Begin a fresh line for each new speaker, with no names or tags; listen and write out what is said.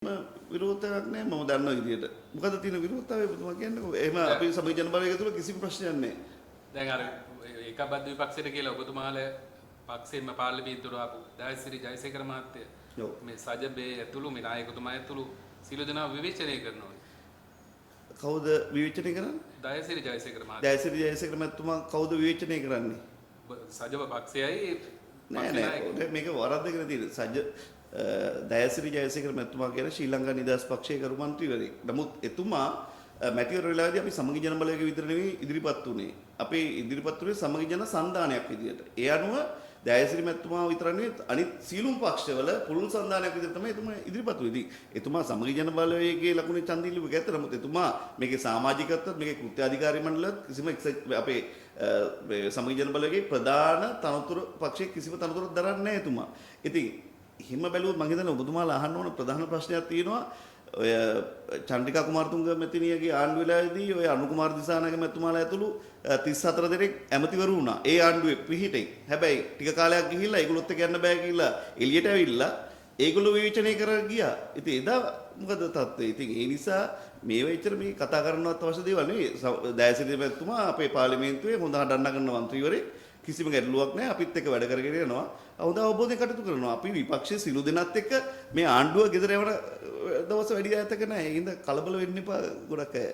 විරෝධයක් නැහැ මම දන්නා විදියට. මොකද තියෙන විරෝධතාවය ඔබතුමා කියන්නේ? එහෙම අපි සමගි ජන බලවේගය තුල කිසිම ප්‍රශ්නයක් නැහැ.
දැන් අර ඒකබද්ධ විපක්ෂයට කියලා ඔබතුමාලා පක්ෂයෙන්ම පාර්ලිමේන්තුවට ආපු දයසිරි ජයසේකර මහත්තයා මේ සජබේ ඇතුළු මේ නායකතුමා ඇතුළු සියලු දෙනා විවේචනය කරනවා.
කවුද විවේචනය කරන්නේ?
දයසිරි ජයසේකර මහත්තයා.
දයසිරි ජයසේකර මහත්මයා කවුද විවේචනය කරන්නේ?
සජබ පක්ෂයයි
නෑ මේක වරද්දගෙන තියෙන සජ දයසිරි ජයසේකර මහත්මයා කියන ශ්‍රී ලංකා නිදහස් පක්ෂයේ කරු මන්ත්‍රීවරයෙක්. නමුත් එතුමා මැතිවර වෙලාවේදී අපි සමගි ජන බලවේගය විතර නෙවෙයි ඉදිරිපත් උනේ. අපේ ඉදිරිපත් උනේ සමගි ජන සන්ධානයක් විදියට. ඒ අනුව දයසිරි මැතිතුමා විතර නෙවෙයි අනිත් සීලුම් පක්ෂවල පුළුල් සන්ධානයක් විදියට තමයි එතුමා ඉදිරිපත් උනේ. එතුමා සමගි ජන බලවේගයේ ලකුණේ ඡන්ද ඉල්ලුව ගැත්ත. නමුත් එතුමා මේකේ සමාජිකත්වයක් මේකේ කෘත්‍යාධිකාරී මණ්ඩලත් කිසිම අපේ සමගි ජන බලවේගයේ ප්‍රධාන තනතුරු පක්ෂයේ කිසිම තනතුරක් දරන්නේ නැහැ එතුමා. ඉතින් හිම බැලුවොත් මම හිතන්නේ ඔබතුමාලා අහන්න ඕන ප්‍රධාන ප්‍රශ්නයක් තියෙනවා. ඔය චන්ද්‍රිකා කුමාරතුංග මැතිණියගේ ආණ්ඩුව වෙලාවේදී ඔය අනු කුමාර දිසානායක මැතිතුමාලා ඇතුළු 34 දෙනෙක් ඇමතිවරු වුණා. ඒ ආණ්ඩුවේ පිහිටෙන්. හැබැයි ටික කාලයක් ගිහිල්ලා ඒගොල්ලොත් එක්ක යන්න බෑ කියලා එළියට ඇවිල්ලා ඒගොල්ලෝ විවේචනය කරලා ගියා. ඉතින් එදා මොකද තත්ත්වය? ඉතින් ඒ නිසා මේ වෙච්චර මේ කතා කරන්නවත් අවශ්‍ය දේවල් නෙවෙයි. දයසිරි මැතිතුමා අපේ පාර්ලිමේන්තුවේ හොඳ හඬන්න ගන්න මන්ත්‍රීවරයෙක්. කිසිම ගැටලුවක් නැහැ. අපිත් එක්ක වැඩ කරගෙන යනවා. හොඳ අවබෝධයෙන් කටයුතු කරනවා. අපි විපක්ෂයේ සිළු දෙනත් එක්ක මේ ආණ්ඩුව ගෙදර යවන දවස් වැඩි ඈතක නැහැ. ඒ හින්දා කලබල වෙන්න එපා ගොඩක් අය.